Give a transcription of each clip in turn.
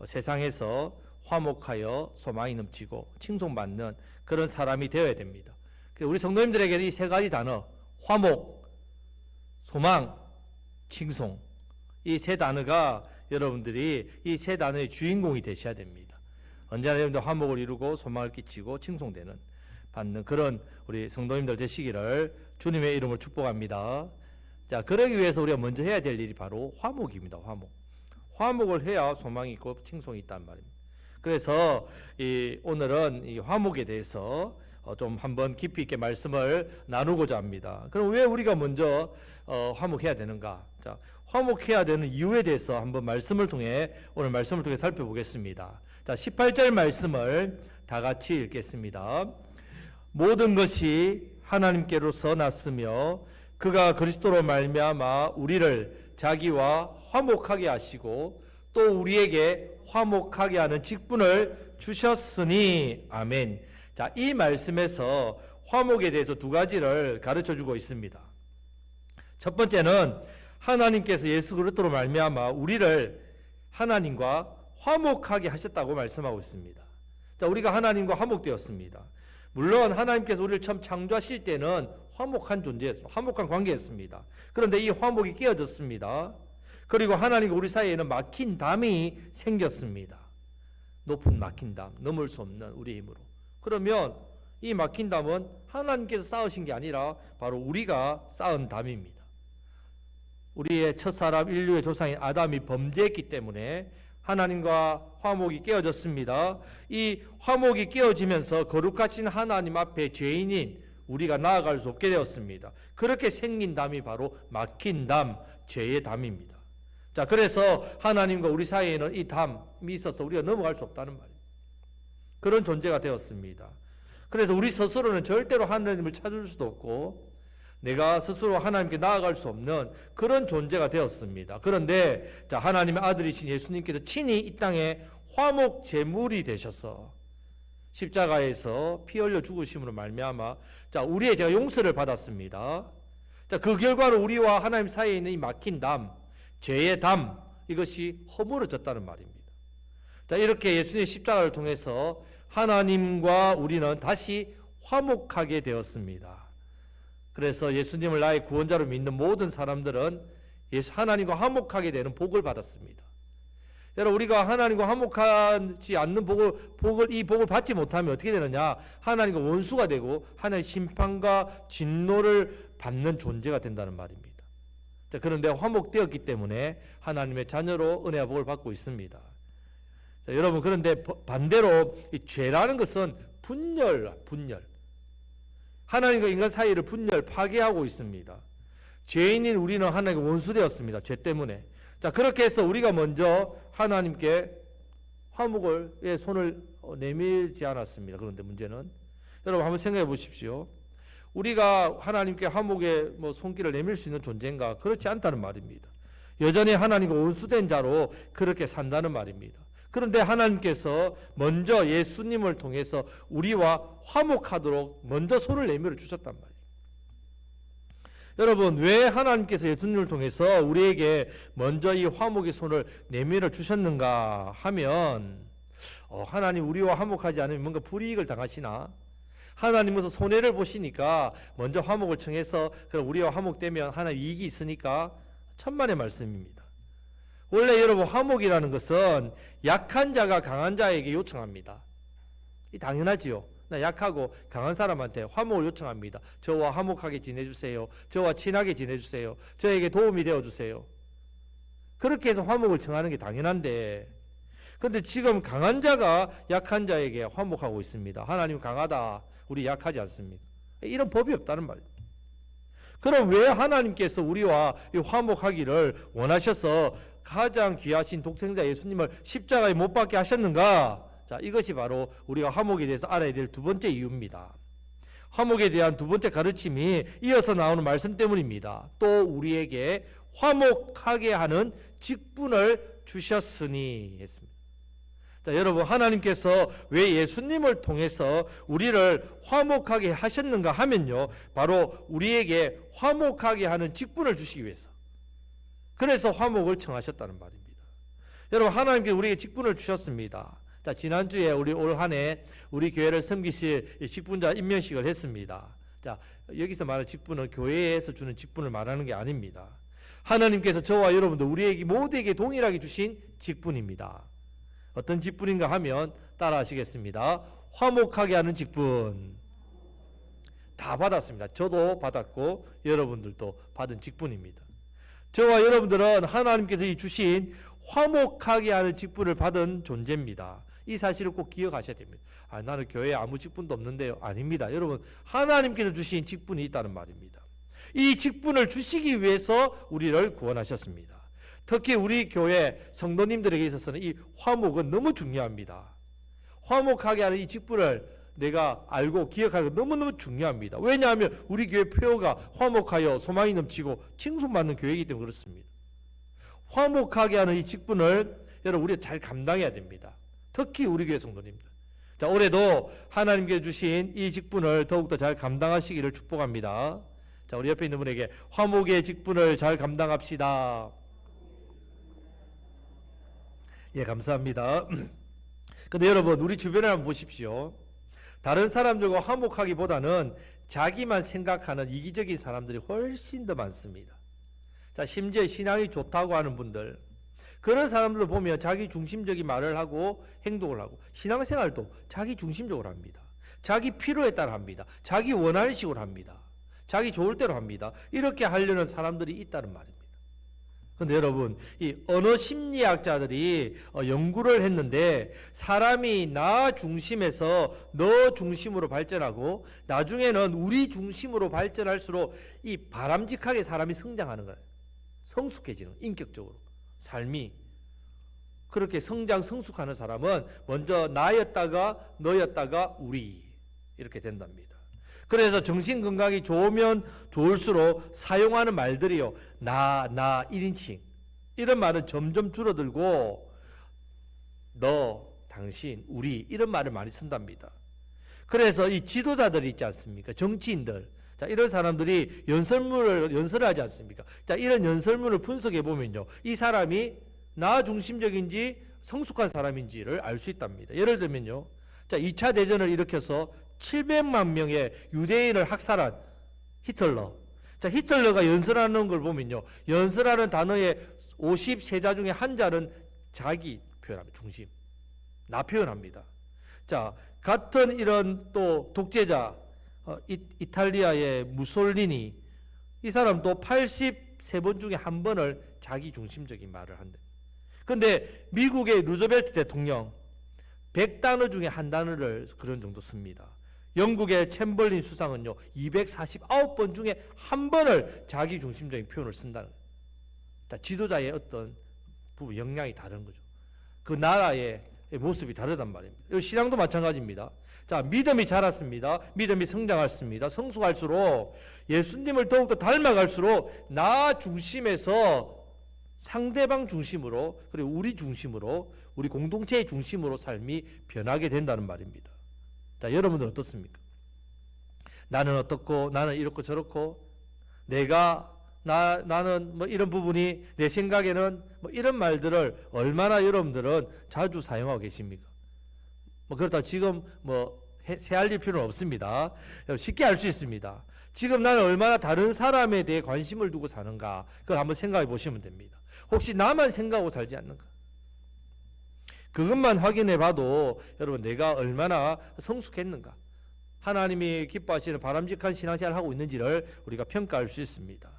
세상에서 화목하여 소망이 넘치고 칭송받는 그런 사람이 되어야 됩니다. 우리 성도님들에게는 이 세 가지 단어, 화목, 소망, 칭송, 이 세 단어가 여러분들이 이 세 단어의 주인공이 되셔야 됩니다. 언제나 여러분들 화목을 이루고 소망을 끼치고 칭송되는 받는 그런 우리 성도님들 되시기를 주님의 이름으로 축복합니다. 자, 그러기 위해서 우리가 먼저 해야 될 일이 바로 화목입니다. 화목을 해야 소망이 있고 칭송이 있단 말입니다. 그래서 오늘은 이 화목에 대해서 좀 한번 깊이 있게 말씀을 나누고자 합니다. 그럼 왜 우리가 먼저 화목해야 되는가? 자, 화목해야 되는 이유에 대해서 한번 오늘 말씀을 통해 살펴보겠습니다. 자, 18절 말씀을 다 같이 읽겠습니다. 모든 것이 하나님께로서 났으며 그가 그리스도로 말미암아 우리를 자기와 화목하게 하시고 또 우리에게 화목하게 하는 직분을 주셨으니 아멘. 자, 이 말씀에서 화목에 대해서 두 가지를 가르쳐 주고 있습니다. 첫 번째는 하나님께서 예수 그리스도로 말미암아 우리를 하나님과 화목하게 하셨다고 말씀하고 있습니다. 자, 우리가 하나님과 화목되었습니다. 물론 하나님께서 우리를 처음 창조하실 때는 화목한 존재였습니다. 화목한 관계였습니다. 그런데 이 화목이 깨어졌습니다. 그리고 하나님과 우리 사이에는 막힌 담이 생겼습니다. 높은 막힌 담, 넘을 수 없는 우리의 힘으로. 그러면 이 막힌 담은 하나님께서 쌓으신 게 아니라 바로 우리가 쌓은 담입니다. 우리의 첫사람 인류의 조상인 아담이 범죄했기 때문에 하나님과 화목이 깨어졌습니다. 이 화목이 깨어지면서 거룩하신 하나님 앞에 죄인인 우리가 나아갈 수 없게 되었습니다. 그렇게 생긴 담이 바로 막힌 담, 죄의 담입니다. 자, 그래서 하나님과 우리 사이에는 이 담이 있어서 우리가 넘어갈 수 없다는 말입니다. 그런 존재가 되었습니다. 그래서 우리 스스로는 절대로 하나님을 찾을 수도 없고 내가 스스로 하나님께 나아갈 수 없는 그런 존재가 되었습니다. 그런데 자, 하나님의 아들이신 예수님께서 친히 이 땅에 화목 제물이 되셔서 십자가에서 피 흘려 죽으심으로 말미암아 자, 우리의 제가 용서를 받았습니다. 자, 그 결과로 우리와 하나님 사이에 있는 이 막힌 담, 죄의 담, 이것이 허물어졌다는 말입니다. 자, 이렇게 예수님의 십자가를 통해서 하나님과 우리는 다시 화목하게 되었습니다. 그래서 예수님을 나의 구원자로 믿는 모든 사람들은 하나님과 화목하게 되는 복을 받았습니다. 여러분, 우리가 하나님과 화목하지 않는 이 복을 받지 못하면 어떻게 되느냐? 하나님과 원수가 되고 하나님의 심판과 진노를 받는 존재가 된다는 말입니다. 자, 그런데 화목되었기 때문에 하나님의 자녀로 은혜와 복을 받고 있습니다. 자, 여러분, 그런데 반대로 이 죄라는 것은 분열. 하나님과 인간 사이를 파괴하고 있습니다. 죄인인 우리는 하나님과 원수되었습니다. 죄 때문에. 자, 그렇게 해서 우리가 먼저 하나님께 화목의 손을 내밀지 않았습니다. 그런데 문제는 여러분 한번 생각해 보십시오. 우리가 하나님께 화목의 손길을 내밀 수 있는 존재인가? 그렇지 않다는 말입니다. 여전히 하나님과 원수된 자로 그렇게 산다는 말입니다. 그런데 하나님께서 먼저 예수님을 통해서 우리와 화목하도록 먼저 손을 내밀어 주셨단 말이에요. 여러분, 왜 하나님께서 예수님을 통해서 우리에게 먼저 이 화목의 손을 내밀어 주셨는가 하면 하나님 우리와 화목하지 않으면 뭔가 불이익을 당하시나? 하나님께서 손해를 보시니까 먼저 화목을 청해서 그럼 우리와 화목되면 하나님 이익이 있으니까 천만의 말씀입니다. 원래 여러분, 화목이라는 것은 약한 자가 강한 자에게 요청합니다. 당연하지요. 나 약하고 강한 사람한테 화목을 요청합니다. 저와 화목하게 지내주세요. 저와 친하게 지내주세요. 저에게 도움이 되어주세요. 그렇게 해서 화목을 청하는 게 당연한데, 그런데 지금 강한 자가 약한 자에게 화목하고 있습니다. 하나님 강하다, 우리 약하지 않습니다. 이런 법이 없다는 말이에요. 그럼 왜 하나님께서 우리와 화목하기를 원하셔서 가장 귀하신 독생자 예수님을 십자가에 못 박게 하셨는가? 자, 이것이 바로 우리가 화목에 대해서 알아야 될 두 번째 이유입니다. 화목에 대한 두 번째 가르침이 이어서 나오는 말씀 때문입니다. 또 우리에게 화목하게 하는 직분을 주셨으니 했습니다. 자, 여러분, 하나님께서 왜 예수님을 통해서 우리를 화목하게 하셨는가 하면요, 바로 우리에게 화목하게 하는 직분을 주시기 위해서. 그래서 화목을 청하셨다는 말입니다. 여러분, 하나님께서 우리에게 직분을 주셨습니다. 자, 지난주에 우리 올 한 해 우리 교회를 섬기실 직분자 임명식을 했습니다. 자, 여기서 말하는 직분은 교회에서 주는 직분을 말하는 게 아닙니다. 하나님께서 저와 여러분들 우리에게 모두에게 동일하게 주신 직분입니다. 어떤 직분인가 하면 따라 하시겠습니다. 화목하게 하는 직분. 다 받았습니다. 저도 받았고 여러분들도 받은 직분입니다. 저와 여러분들은 하나님께서 주신 화목하게 하는 직분을 받은 존재입니다. 이 사실을 꼭 기억하셔야 됩니다. 나는 교회에 아무 직분도 없는데요. 아닙니다. 여러분, 하나님께서 주신 직분이 있다는 말입니다. 이 직분을 주시기 위해서 우리를 구원하셨습니다. 특히 우리 교회 성도님들에게 있어서는 이 화목은 너무 중요합니다. 화목하게 하는 이 직분을 내가 알고 기억하는 게 너무너무 중요합니다. 왜냐하면 우리 교회 표어가 화목하여 소망이 넘치고 칭송받는 교회이기 때문에 그렇습니다. 화목하게 하는 이 직분을 여러분 우리가 잘 감당해야 됩니다. 특히 우리 교회 성도님들. 자, 올해도 하나님께 주신 이 직분을 더욱더 잘 감당하시기를 축복합니다. 자, 우리 옆에 있는 분에게 화목의 직분을 잘 감당합시다. 예, 감사합니다. 근데 여러분, 우리 주변을 한번 보십시오. 다른 사람들과 화목하기보다는 자기만 생각하는 이기적인 사람들이 훨씬 더 많습니다. 자, 심지어 신앙이 좋다고 하는 분들, 그런 사람들도 보면 자기 중심적인 말을 하고 행동을 하고 신앙생활도 자기 중심적으로 합니다. 자기 필요에 따라 합니다. 자기 원하는 식으로 합니다. 자기 좋을 대로 합니다. 이렇게 하려는 사람들이 있다는 말입니다. 그런데 여러분, 이 언어 심리학자들이 연구를 했는데 사람이 나 중심에서 너 중심으로 발전하고 나중에는 우리 중심으로 발전할수록 이 바람직하게 사람이 성장하는 거예요. 성숙해지는, 인격적으로 삶이 그렇게 성장 성숙하는 사람은 먼저 나였다가 너였다가 우리 이렇게 된답니다. 그래서 정신 건강이 좋으면 좋을수록 사용하는 말들이요, 나 1인칭 이런 말은 점점 줄어들고 너, 당신, 우리 이런 말을 많이 쓴답니다. 그래서 이 지도자들이 있지 않습니까? 정치인들, 자, 이런 사람들이 연설을 하지 않습니까? 자, 이런 연설문을 분석해 보면요, 이 사람이 나 중심적인지 성숙한 사람인지를 알 수 있답니다. 예를 들면요, 자, 2차 대전을 일으켜서 700만 명의 유대인을 학살한 히틀러. 자, 히틀러가 연설하는 걸 보면요, 연설하는 단어의 53자 중에 한 자는 자기 표현합니다. 중심. 나 표현합니다. 자, 같은 이런 또 독재자, 이탈리아의 무솔리니, 이 사람도 83번 중에 한 번을 자기 중심적인 말을 한대. 근데 미국의 루즈벨트 대통령 100단어 중에 한 단어를 그런 정도 씁니다. 영국의 챔벌린 수상은요 249번 중에 한 번을 자기 중심적인 표현을 쓴다는 거예요. 지도자의 어떤 부분 역량이 다른 거죠. 그 나라의 모습이 다르단 말입니다. 신앙도 마찬가지입니다. 자, 믿음이 자랐습니다. 믿음이 성장했습니다. 성숙할수록 예수님을 더욱더 닮아갈수록 나 중심에서 상대방 중심으로, 그리고 우리 중심으로, 우리 공동체의 중심으로 삶이 변하게 된다는 말입니다. 자, 여러분들은 어떻습니까? 나는 어떻고, 나는 이렇고 저렇고, 나는 뭐 이런 부분이 내 생각에는 뭐 이런 말들을 얼마나 여러분들은 자주 사용하고 계십니까? 뭐 그렇다 지금 뭐 헤아릴 필요는 없습니다. 쉽게 알 수 있습니다. 지금 나는 얼마나 다른 사람에 대해 관심을 두고 사는가, 그걸 한번 생각해 보시면 됩니다. 혹시 나만 생각하고 살지 않는가? 그것만 확인해 봐도 여러분 내가 얼마나 성숙했는가, 하나님이 기뻐하시는 바람직한 신앙생활을 하고 있는지를 우리가 평가할 수 있습니다.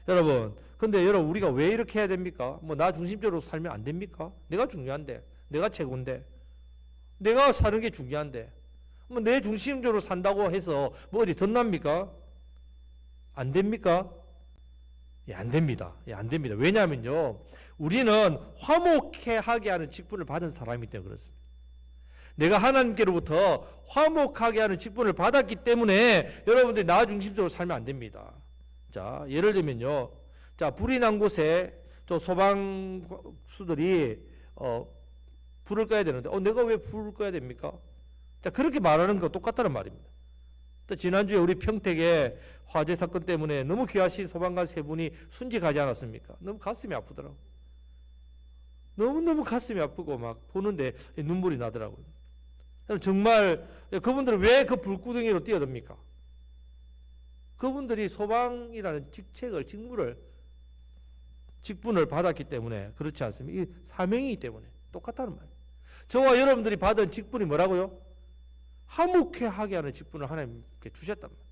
여러분, 근데 여러분 우리가 왜 이렇게 해야 됩니까? 뭐 나 중심적으로 살면 안 됩니까? 내가 중요한데, 내가 최고인데, 내가 사는 게 중요한데, 뭐 내 중심적으로 산다고 해서 뭐 어디 덧납니까? 안 됩니까? 예, 안 됩니다. 예, 안 됩니다. 왜냐하면요, 우리는 화목하게 하는 직분을 받은 사람이기 때문에 그렇습니다. 내가 하나님께로부터 화목하게 하는 직분을 받았기 때문에 여러분들이 나 중심적으로 살면 안 됩니다. 자, 예를 들면요, 자, 불이 난 곳에 저 소방수들이 불을 꺼야 되는데 내가 왜 불을 꺼야 됩니까? 자, 그렇게 말하는 거 똑같다는 말입니다. 또 지난주에 우리 평택에 화재 사건 때문에 너무 귀하신 소방관 세 분이 순직하지 않았습니까? 너무 가슴이 아프더라고. 너무너무 가슴이 아프고 막 보는데 눈물이 나더라고요. 정말 그분들은 왜 그 불구덩이로 뛰어듭니까? 그분들이 소방이라는 직분을 받았기 때문에 그렇지 않습니까? 이 사명이기 때문에 똑같다는 말이에요. 저와 여러분들이 받은 직분이 뭐라고요? 화목하게 하는 직분을 하나님께 주셨단 말이에요.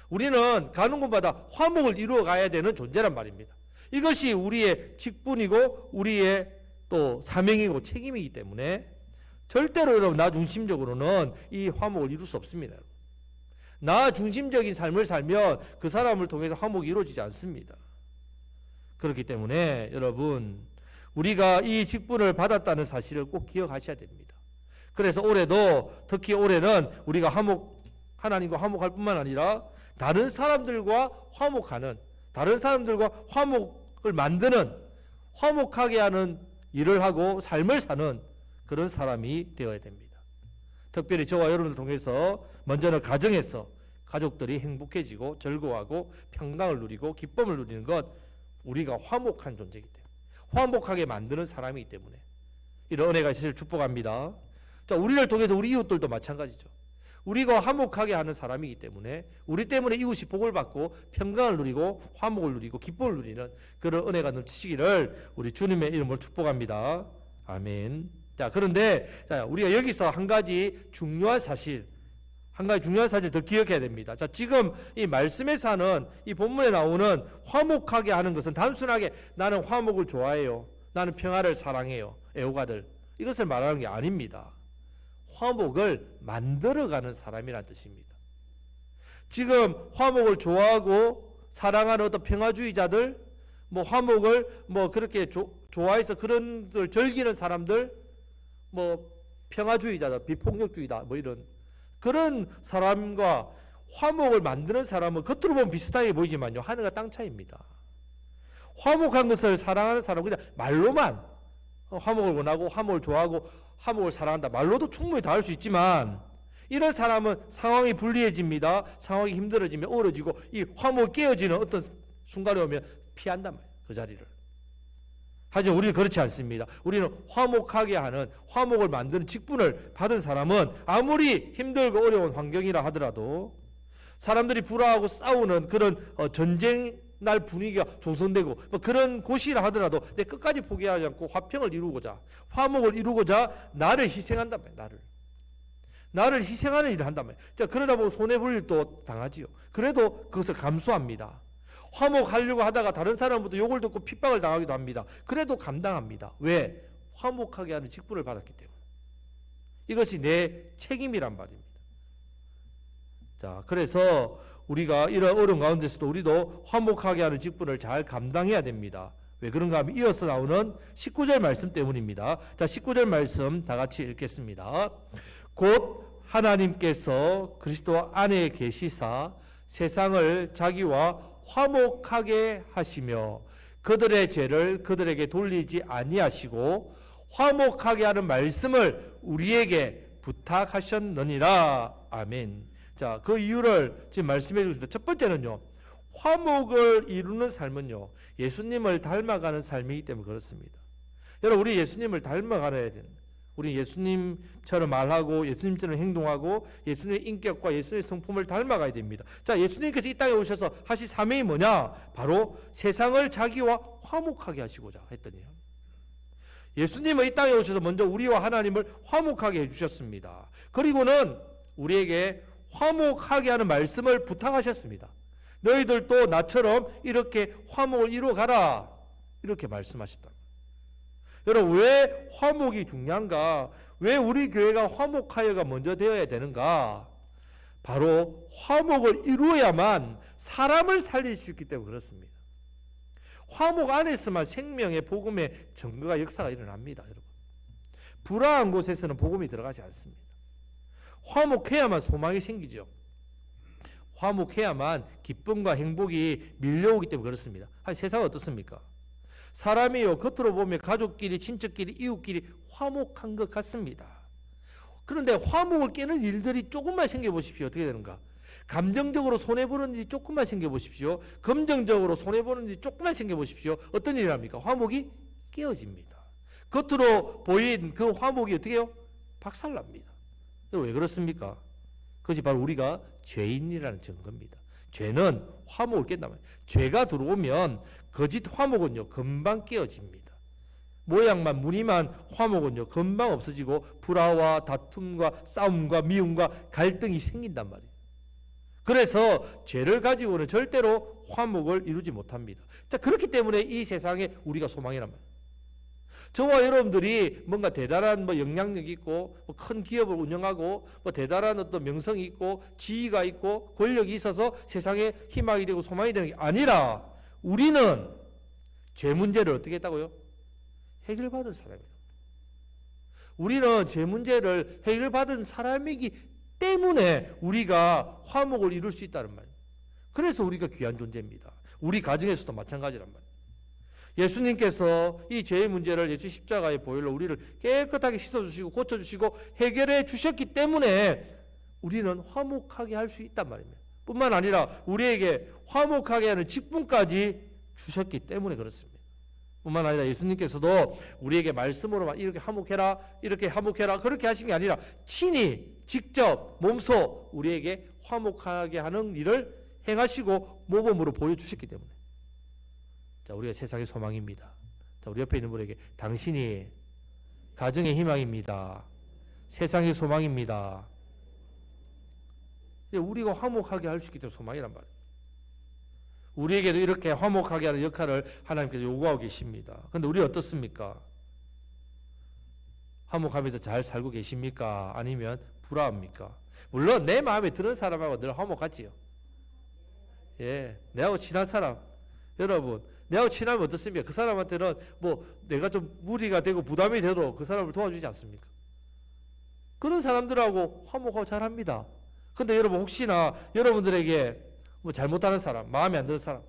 우리는 가는 곳마다 화목을 이루어 가야 되는 존재란 말입니다. 이것이 우리의 직분이고 우리의 또 사명이고 책임이기 때문에 절대로 여러분 나 중심적으로는 이 화목을 이룰 수 없습니다. 나 중심적인 삶을 살면 그 사람을 통해서 화목이 이루어지지 않습니다. 그렇기 때문에 여러분 우리가 이 직분을 받았다는 사실을 꼭 기억하셔야 됩니다. 그래서 올해도 특히 올해는 우리가 하나님과 화목할 뿐만 아니라 다른 사람들과 화목하는, 다른 사람들과 화목을 만드는, 화목하게 하는 일을 하고 삶을 사는 그런 사람이 되어야 됩니다. 특별히 저와 여러분을 통해서 먼저는 가정에서 가족들이 행복해지고 즐거워하고 평강을 누리고 기쁨을 누리는 것, 우리가 화목한 존재이기 때문에, 화목하게 만드는 사람이기 때문에 이런 은혜가 있으시길 축복합니다. 자, 우리를 통해서 우리 이웃들도 마찬가지죠. 우리가 화목하게 하는 사람이기 때문에 우리 때문에 이웃이 복을 받고 평강을 누리고 화목을 누리고 기쁨을 누리는 그런 은혜가 넘치시기를 우리 주님의 이름으로 축복합니다. 아멘. 자, 그런데 우리가 여기서 한 가지 중요한 사실 더 기억해야 됩니다. 자, 지금 이 말씀에서 하는 이 본문에 나오는 화목하게 하는 것은 단순하게 나는 화목을 좋아해요, 나는 평화를 사랑해요, 애호가들, 이것을 말하는 게 아닙니다. 화목을 만들어가는 사람이란 뜻입니다. 지금 화목을 좋아하고 사랑하는 어떤 평화주의자들, 화목을 그렇게 좋아해서 그런 걸 즐기는 사람들, 평화주의자다, 비폭력주의다, 이런 그런 사람과 화목을 만드는 사람은 겉으로 보면 비슷하게 보이지만요, 하늘과 땅 차이입니다. 화목한 것을 사랑하는 사람은 그냥 말로만 화목을 원하고 화목을 좋아하고 화목을 사랑한다, 말로도 충분히 다 할 수 있지만 이런 사람은 상황이 불리해집니다. 상황이 힘들어지면 어려지고 이 화목이 깨어지는 어떤 순간이 오면 피한단 말이에요, 그 자리를. 하지만 우리는 그렇지 않습니다. 우리는 화목하게 하는, 화목을 만드는 직분을 받은 사람은 아무리 힘들고 어려운 환경이라 하더라도 사람들이 불화하고 싸우는 그런 전쟁 날 분위기가 조성되고 그런 곳이라 하더라도 내 끝까지 포기하지 않고 화평을 이루고자, 화목을 이루고자 나를 희생한단 말이에요. 나를 희생하는 일을 한단 말이에요. 자, 그러다 보면 손해볼 일도 당하지요. 그래도 그것을 감수합니다. 화목하려고 하다가 다른 사람부터 욕을 듣고 핍박을 당하기도 합니다. 그래도 감당합니다. 왜? 화목하게 하는 직분을 받았기 때문에. 이것이 내 책임이란 말입니다. 자, 그래서 우리가 이런 어려운 가운데서도 우리도 화목하게 하는 직분을 잘 감당해야 됩니다. 왜 그런가 하면 이어서 나오는 19절 말씀 때문입니다. 자, 19절 말씀 다 같이 읽겠습니다. 곧 하나님께서 그리스도 안에 계시사 세상을 자기와 화목하게 하시며 그들의 죄를 그들에게 돌리지 아니하시고 화목하게 하는 말씀을 우리에게 부탁하셨느니라. 아멘. 자, 그 이유를 지금 말씀해 주십니다. 첫 번째는요, 화목을 이루는 삶은요, 예수님을 닮아가는 삶이기 때문에 그렇습니다. 여러분, 우리 예수님을 닮아가야 되는, 우리 예수님처럼 말하고 예수님처럼 행동하고 예수님의 인격과 예수님의 성품을 닮아가야 됩니다. 자, 예수님께서 이 땅에 오셔서 하신 사명이 뭐냐? 바로 세상을 자기와 화목하게 하시고자 했더니요. 예수님은 이 땅에 오셔서 먼저 우리와 하나님을 화목하게 해주셨습니다. 그리고는 우리에게 화목하게 하는 말씀을 부탁하셨습니다. 너희들도 나처럼 이렇게 화목을 이루어가라, 이렇게 말씀하셨다. 여러분, 왜 화목이 중요한가? 왜 우리 교회가 화목하여가 먼저 되어야 되는가? 바로 화목을 이루어야만 사람을 살릴 수 있기 때문에 그렇습니다. 화목 안에서만 생명의 복음의 증거가 역사가 일어납니다. 여러분, 불화한 곳에서는 복음이 들어가지 않습니다. 화목해야만 소망이 생기죠. 화목해야만 기쁨과 행복이 밀려오기 때문에 그렇습니다. 세상은 어떻습니까? 사람이요, 겉으로 보면 가족끼리, 친척끼리, 이웃끼리 화목한 것 같습니다. 그런데 화목을 깨는 일들이 조금만 생겨보십시오. 어떻게 되는가? 감정적으로 손해보는 일이 조금만 생겨보십시오. 금정적으로 손해보는 일이 조금만 생겨보십시오. 어떤 일이 합니까? 화목이 깨어집니다. 겉으로 보인 그 화목이 어떻게 해요? 박살납니다. 왜 그렇습니까? 그것이 바로 우리가 죄인이라는 증거입니다. 죄는 화목을 깬단 말이에요. 죄가 들어오면 거짓 화목은요 금방 깨어집니다. 모양만 무늬만 화목은요 금방 없어지고 불화와 다툼과 싸움과 미움과 갈등이 생긴단 말이에요. 그래서 죄를 가지고는 절대로 화목을 이루지 못합니다. 자, 그렇기 때문에 이 세상에 우리가 소망이란 말이에요. 저와 여러분들이 뭔가 대단한 영향력이 있고 큰 기업을 운영하고 대단한 어떤 명성이 있고 지위가 있고 권력이 있어서 세상에 희망이 되고 소망이 되는 게 아니라 우리는 죄 문제를 어떻게 했다고요? 해결받은 사람이에요. 우리는 죄 문제를 해결받은 사람이기 때문에 우리가 화목을 이룰 수 있다는 말이에요. 그래서 우리가 귀한 존재입니다. 우리 가정에서도 마찬가지란 말이에요. 예수님께서 이 죄의 문제를 예수 십자가의 보혈로 우리를 깨끗하게 씻어주시고 고쳐주시고 해결해 주셨기 때문에 우리는 화목하게 할 수 있단 말입니다. 뿐만 아니라 우리에게 화목하게 하는 직분까지 주셨기 때문에 그렇습니다. 뿐만 아니라 예수님께서도 우리에게 말씀으로만 이렇게 화목해라 그렇게 하신 게 아니라 친히 직접 몸소 우리에게 화목하게 하는 일을 행하시고 모범으로 보여주셨기 때문에 자, 우리가 세상의 소망입니다. 자, 우리 옆에 있는 분에게 당신이 가정의 희망입니다. 세상의 소망입니다. 우리가 화목하게 할 수 있기 때문에 소망이란 말이에요. 우리에게도 이렇게 화목하게 하는 역할을 하나님께서 요구하고 계십니다. 그런데 우리 어떻습니까? 화목하면서 잘 살고 계십니까? 아니면 불화합니까? 물론 내 마음에 드는 사람하고 늘 화목하지요. 예, 내하고 친한 사람, 여러분, 내하고 친하면 어떻습니까? 그 사람한테는 내가 좀 무리가 되고 부담이 돼도 그 사람을 도와주지 않습니까? 그런 사람들하고 화목하고 잘합니다. 근데 여러분 혹시나 여러분들에게 잘못하는 사람, 마음에 안 드는 사람,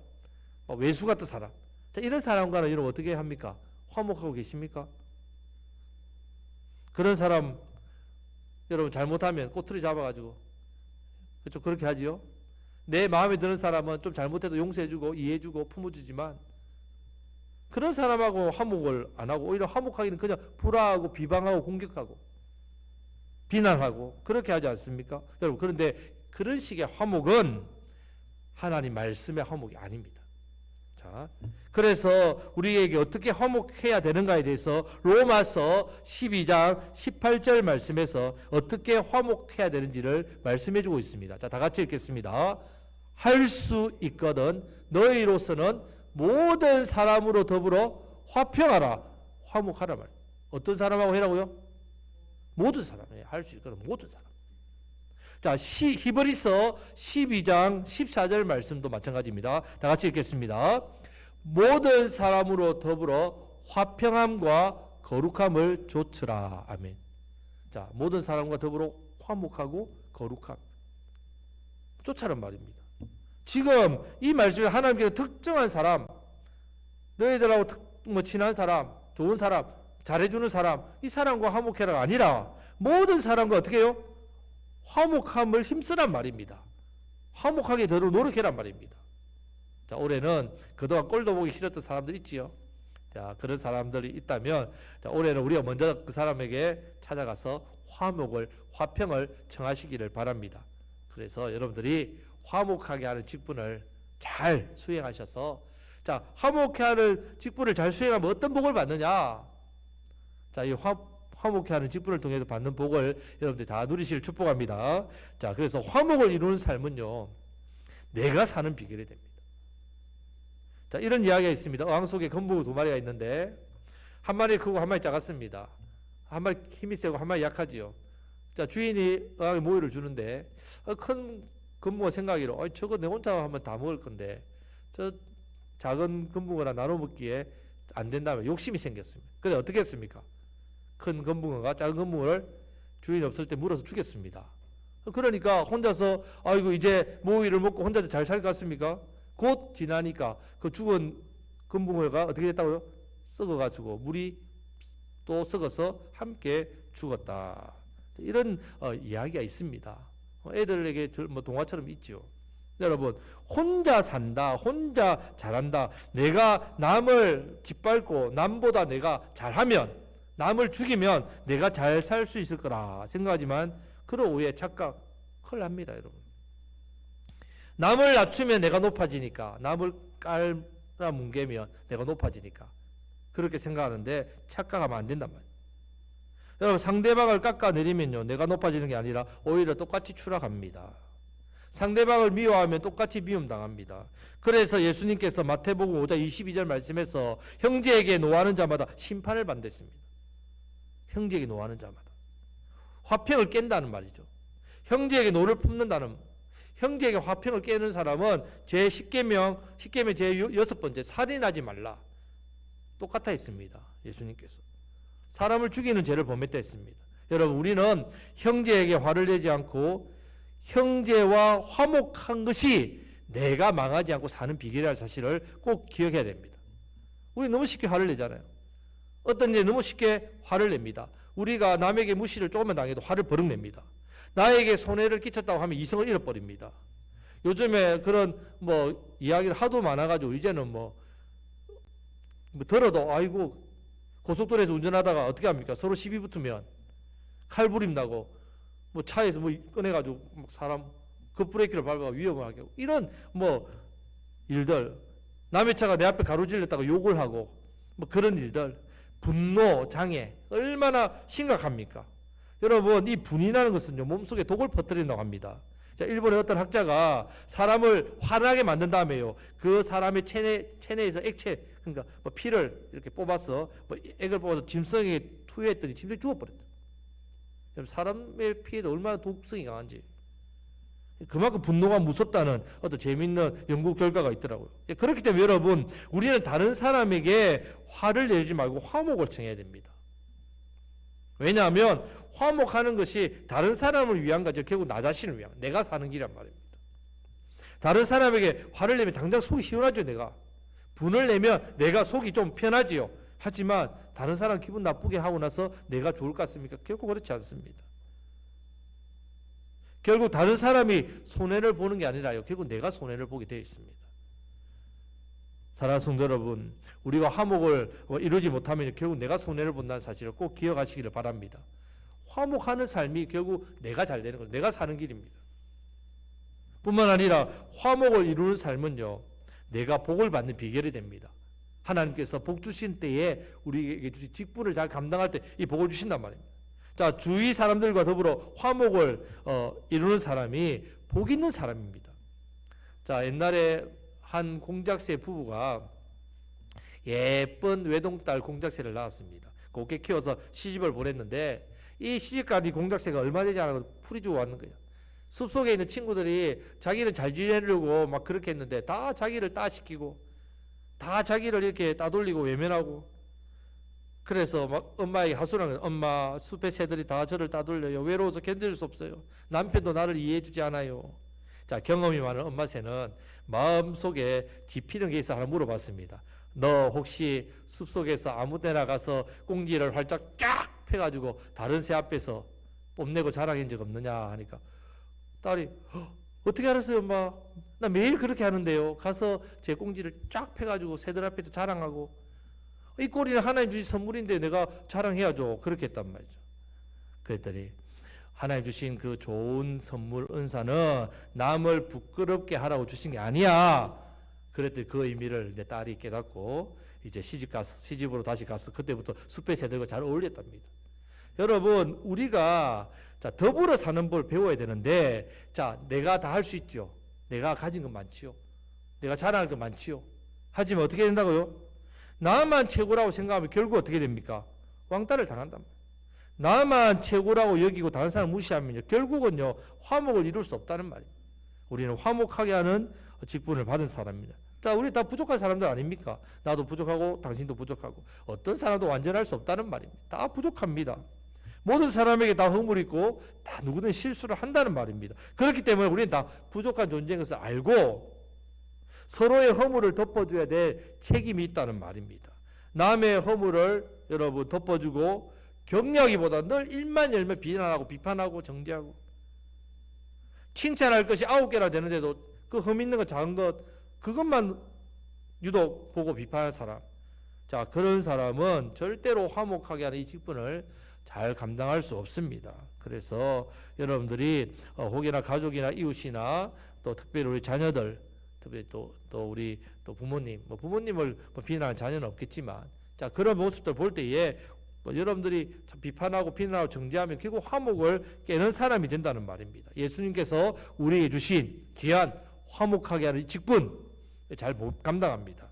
외수 같은 사람, 자, 이런 사람과는 여러분 어떻게 합니까? 화목하고 계십니까? 그런 사람 여러분 잘못하면 꼬투리 잡아가지고 그렇죠? 그렇게 하지요. 내 마음에 드는 사람은 좀 잘못해도 용서해주고 이해해주고 품어주지만 그런 사람하고 화목을 안 하고 오히려 화목하기는 그냥 불화하고 비방하고 공격하고 비난하고 그렇게 하지 않습니까? 여러분 그런데 그런 식의 화목은 하나님 말씀의 화목이 아닙니다. 자, 그래서 우리에게 어떻게 화목해야 되는가에 대해서 로마서 12장 18절 말씀에서 어떻게 화목해야 되는지를 말씀해 주고 있습니다. 자, 다 같이 읽겠습니다. 할 수 있거든 너희로서는 모든 사람으로 더불어 화평하라, 화목하라 말. 어떤 사람하고 해라고요? 모든 사람. 할 수 있거든 모든 사람. 자, 히브리서 12장 14절 말씀도 마찬가지입니다. 다 같이 읽겠습니다. 모든 사람으로 더불어 화평함과 거룩함을 좇으라. 아멘. 자, 모든 사람과 더불어 화목하고 거룩함 쫓아란 말입니다. 지금 이 말씀에 하나님께서 특정한 사람, 너희들하고 친한 사람, 좋은 사람, 잘해주는 사람, 이 사람과 화목해라가 아니라 모든 사람과 어떻게 해요? 화목함을 힘쓰란 말입니다. 화목하게 되도록 노력해란 말입니다. 자, 올해는 그동안 꼴도 보기 싫었던 사람들 있지요. 자, 그런 사람들이 있다면 자, 올해는 우리가 먼저 그 사람에게 찾아가서 화평을 청하시기를 바랍니다. 그래서 여러분들이 화목하게 하는 직분을 잘 수행하셔서 자, 화목해 하는 직분을 잘 수행하면 어떤 복을 받느냐? 자, 이 화목해 하는 직분을 통해서 받는 복을 여러분들이 다 누리시길 축복합니다. 자, 그래서 화목을 이루는 삶은요, 내가 사는 비결이 됩니다. 자, 이런 이야기가 있습니다. 어항 속에 건붕어 2마리가 있는데 한 마리 크고 한 마리 작았습니다. 한 마리 힘이 세고 한 마리 약하지요. 자, 주인이 어항에 모이를 주는데 큰 건붕어 생각이로 저거 내 혼자 하면 다 먹을 건데 저 작은 건붕어랑 나눠 먹기에 안 된다면 욕심이 생겼습니다. 그래 어떻게 했습니까? 큰 건붕어가 작은 건붕어를 주인이 없을 때 물어서 죽였습니다. 그러니까 혼자서 아이고 이제 모이를 먹고 혼자서 잘 살 것 같습니까? 곧 지나니까 그 죽은 건붕어가 어떻게 됐다고요? 썩어가지고 물이 또 썩어서 함께 죽었다. 이런 이야기가 있습니다. 애들에게 동화처럼 있죠. 여러분 혼자 산다, 혼자 잘한다, 내가 남을 짓밟고 남보다 내가 잘하면 남을 죽이면 내가 잘 살 수 있을 거라 생각하지만 그런 오해, 착각 큰일 납니다, 여러분. 남을 낮추면 내가 높아지니까, 남을 깔아 뭉개면 내가 높아지니까 그렇게 생각하는데 착각하면 안 된단 말이에요. 여러분, 상대방을 깎아내리면요, 내가 높아지는 게 아니라 오히려 똑같이 추락합니다. 상대방을 미워하면 똑같이 미움당합니다. 그래서 예수님께서 마태복음 5장 22절 말씀에서 형제에게 노하는 자마다 심판을 받겠습니다. 형제에게 노하는 자마다. 화평을 깬다는 말이죠. 형제에게 노를 품는다는, 형제에게 화평을 깨는 사람은 제 10계명 제 6번째 살인하지 말라. 똑같아 있습니다. 예수님께서. 사람을 죽이는 죄를 범했다 했습니다. 여러분, 우리는 형제에게 화를 내지 않고 형제와 화목한 것이 내가 망하지 않고 사는 비결이라는 사실을 꼭 기억해야 됩니다. 우리 너무 쉽게 화를 내잖아요. 어떤 일에 너무 쉽게 화를 냅니다. 우리가 남에게 무시를 조금만 당해도 화를 버럭 냅니다. 나에게 손해를 끼쳤다고 하면 이성을 잃어버립니다. 요즘에 그런 이야기를 하도 많아가지고 이제는 들어도 아이고 고속도로에서 운전하다가 어떻게 합니까? 서로 시비 붙으면 칼부림 나고 차에서 꺼내가지고 사람 급브레이크를 밟아 위험하게 하고 이런 일들, 남의 차가 내 앞에 가로질렀다가 욕을 하고 그런 일들, 분노, 장애 얼마나 심각합니까? 여러분, 이 분이 나는 것은요, 몸속에 독을 퍼뜨린다고 합니다. 자, 일본의 어떤 학자가 사람을 화나게 만든 다음에요, 그 사람의 체내에서 액체, 그러니까 피를 이렇게 뽑아서 액을 뽑아서 짐승에게 투여했더니 짐승이 죽어버렸다. 사람의 피에도 얼마나 독성이 강한지, 그만큼 분노가 무섭다는 어떤 재미있는 연구 결과가 있더라고요. 그렇기 때문에 여러분, 우리는 다른 사람에게 화를 내지 말고 화목을 청해야 됩니다. 왜냐하면 화목하는 것이 다른 사람을 위한 거죠. 결국 나 자신을 위한, 내가 사는 길이란 말입니다. 다른 사람에게 화를 내면 당장 속이 시원하죠. 내가 분을 내면 내가 속이 좀 편하지요. 하지만 다른 사람 기분 나쁘게 하고 나서 내가 좋을 것 같습니까? 결코 그렇지 않습니다. 결국 다른 사람이 손해를 보는 게 아니라요, 결국 내가 손해를 보게 되어 있습니다. 사랑하는 성도 여러분, 우리가 화목을 이루지 못하면 결국 내가 손해를 본다는 사실을 꼭 기억하시기를 바랍니다. 화목하는 삶이 결국 내가 잘 되는 거예요. 내가 사는 길입니다. 뿐만 아니라 화목을 이루는 삶은요, 내가 복을 받는 비결이 됩니다. 하나님께서 복 주신 때에 우리에게 주신 직분을 잘 감당할 때 이 복을 주신단 말입니다. 자, 주위 사람들과 더불어 화목을 이루는 사람이 복 있는 사람입니다. 자, 옛날에 한 공작새 부부가 예쁜 외동딸 공작새를 낳았습니다. 곱게 키워서 시집을 보냈는데 이 시집까지 공작새가 얼마 되지 않아도 풀이 주고 왔는 거예요. 숲속에 있는 친구들이 자기는 잘 지내려고 막 그렇게 했는데 다 자기를 따시키고 다 자기를 이렇게 따돌리고 외면하고, 그래서 막 엄마에게 하소연하는 거예요. 엄마, 숲의 새들이 다 저를 따돌려요. 외로워서 견딜 수 없어요. 남편도 나를 이해해 주지 않아요. 자, 경험이 많은 엄마 새는 마음속에 짚히는 게 있어 하나 물어봤습니다. 너 혹시 숲속에서 아무 데나 가서 꽁지를 활짝 쫙 펴가지고 다른 새 앞에서 뽐내고 자랑한 적 없느냐 하니까 딸이 어떻게 알았어요, 엄마? 나 매일 그렇게 하는데요. 가서 제 꽁지를 쫙 펴가지고 새들 앞에서 자랑하고, 이 꼴이는 하나님 주신 선물인데 내가 자랑해야죠. 그렇게 했단 말이죠. 그랬더니 하나님 주신 그 좋은 선물 은사는 남을 부끄럽게 하라고 주신 게 아니야. 그랬더니 그 의미를 내 딸이 깨닫고 이제 시집으로 다시 가서 그때부터 숲의 새들과 잘 어울렸답니다. 여러분, 우리가 더불어 사는 법 배워야 되는데, 내가 다 할 수 있죠. 내가 가진 건 많지요. 내가 자랑할 건 많지요. 하지만 어떻게 된다고요? 나만 최고라고 생각하면 결국 어떻게 됩니까? 왕따를 당한단 말이에요. 나만 최고라고 여기고 다른 사람 무시하면요, 결국은요, 화목을 이룰 수 없다는 말이에요. 우리는 화목하게 하는 직분을 받은 사람입니다. 자, 우리 다 부족한 사람들 아닙니까? 나도 부족하고 당신도 부족하고 어떤 사람도 완전할 수 없다는 말입니다. 다 부족합니다. 모든 사람에게 다 허물이 있고 다 누구든 실수를 한다는 말입니다. 그렇기 때문에 우리는 다 부족한 존재인 것을 알고 서로의 허물을 덮어줘야 될 책임이 있다는 말입니다. 남의 허물을 여러분 덮어주고 격려하기보다 늘 일만 열면 비난하고 비판하고 정죄하고, 칭찬할 것이 9개나 되는데도 그 흠 있는 것 작은 것 그것만 유독 보고 비판할 사람, 자, 그런 사람은 절대로 화목하게 하는 이 직분을 잘 감당할 수 없습니다. 그래서 여러분들이 혹여나 가족이나 이웃이나 또 특별히 우리 자녀들, 특별히 또 우리 또 부모님, 뭐 부모님을 뭐 비난하는 자녀는 없겠지만, 자, 그런 모습들 볼 때에 뭐 여러분들이 비판하고 비난하고 정죄하면 결국 화목을 깨는 사람이 된다는 말입니다. 예수님께서 우리에게 주신 귀한 화목하게 하는 직분 잘 못 감당합니다.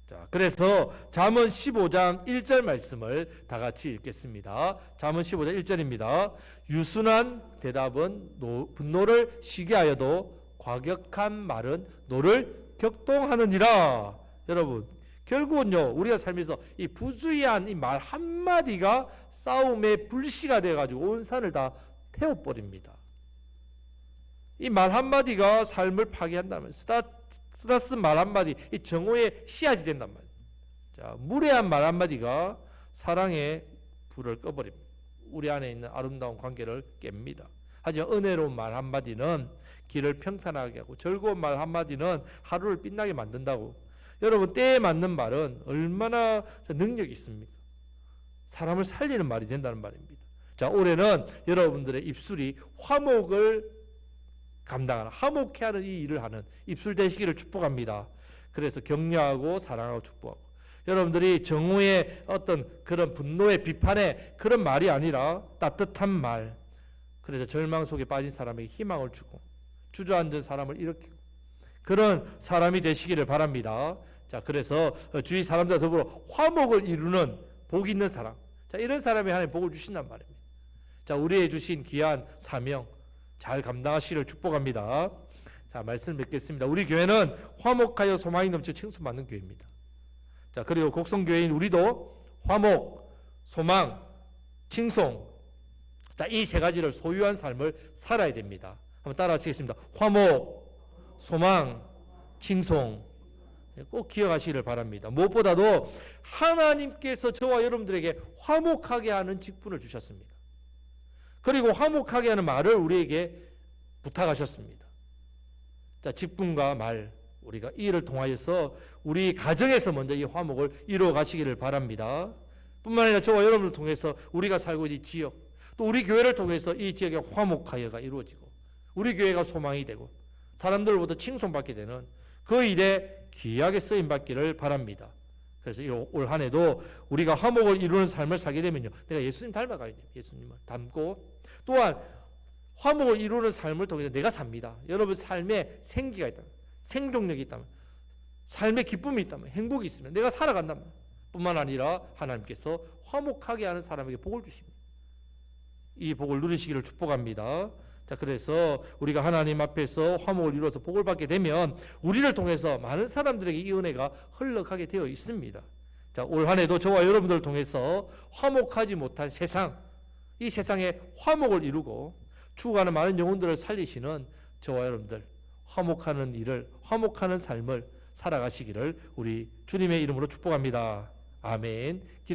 자, 그래서 잠언 15장 1절 말씀을 다 같이 읽겠습니다. 잠언 15장 1절입니다. 유순한 대답은 분노를 쉬게 하여도 과격한 말은 노를 격동하느니라. 여러분, 결국은요, 우리가 살면서 이 부주의한 이 말 한마디가 싸움의 불씨가 돼가지고 온 산을 다 태워버립니다. 이 말 한마디가 삶을 파괴한다면 쓰다 쓴 말 한마디, 이 정오의 씨앗이 된단 말이에요. 자, 무례한 말 한마디가 사랑의 불을 꺼버립니다. 우리 안에 있는 아름다운 관계를 깹니다. 하지만 은혜로운 말 한마디는 길을 평탄하게 하고 즐거운 말 한마디는 하루를 빛나게 만든다고. 여러분, 때에 맞는 말은 얼마나 능력이 있습니까? 사람을 살리는 말이 된다는 말입니다. 자, 올해는 여러분들의 입술이 화목을 감당하는, 화목케 하는 이 일을 하는 입술 되시기를 축복합니다. 그래서 격려하고 사랑하고 축복하고, 여러분들이 정오의 어떤 그런 분노의 비판의 그런 말이 아니라 따뜻한 말, 그래서 절망 속에 빠진 사람에게 희망을 주고 주저앉은 사람을 일으키고 그런 사람이 되시기를 바랍니다. 자, 그래서 주위 사람들과 더불어 화목을 이루는 복 있는 사람, 자, 이런 사람이 하나님 복을 주신단 말입니다. 자, 우리에게 주신 귀한 사명 잘 감당하시기를 축복합니다. 자, 말씀 뵙겠습니다. 우리 교회는 화목하여 소망이 넘쳐 칭송받는 교회입니다. 자, 그리고 곡성교회인 우리도 화목, 소망, 칭송, 자, 이 세 가지를 소유한 삶을 살아야 됩니다. 한번 따라 하시겠습니다. 화목, 소망, 칭송. 꼭 기억하시기를 바랍니다. 무엇보다도 하나님께서 저와 여러분들에게 화목하게 하는 직분을 주셨습니다. 그리고 화목하게 하는 말을 우리에게 부탁하셨습니다. 자, 직분과 말, 우리가 이 일을 통하여서 우리 가정에서 먼저 이 화목을 이루어 가시기를 바랍니다. 뿐만 아니라 저와 여러분을 통해서 우리가 살고 있는 이 지역, 또 우리 교회를 통해서 이 지역의 화목하여가 이루어지고 우리 교회가 소망이 되고 사람들로부터 칭송받게 되는 그 일에 귀하게 쓰임받기를 바랍니다. 그래서 올 한 해도 우리가 화목을 이루는 삶을 살게 되면요, 내가 예수님 닮아가야 돼요. 예수님을 닮고, 또한 화목을 이루는 삶을 통해서 내가 삽니다. 여러분 삶에 생기가 있다면, 생동력이 있다면, 삶의 기쁨이 있다면, 행복이 있으면 내가 살아간다면, 뿐만 아니라 하나님께서 화목하게 하는 사람에게 복을 주십니다. 이 복을 누리시기를 축복합니다. 자, 그래서 우리가 하나님 앞에서 화목을 이루어서 복을 받게 되면 우리를 통해서 많은 사람들에게 이 은혜가 흘러가게 되어 있습니다. 자, 올 한 해도 저와 여러분들을 통해서 화목하지 못한 세상, 이 세상에 화목을 이루고 죽어가는 많은 영혼들을 살리시는 저와 여러분들, 화목하는 일을, 화목하는 삶을 살아가시기를 우리 주님의 이름으로 축복합니다. 아멘.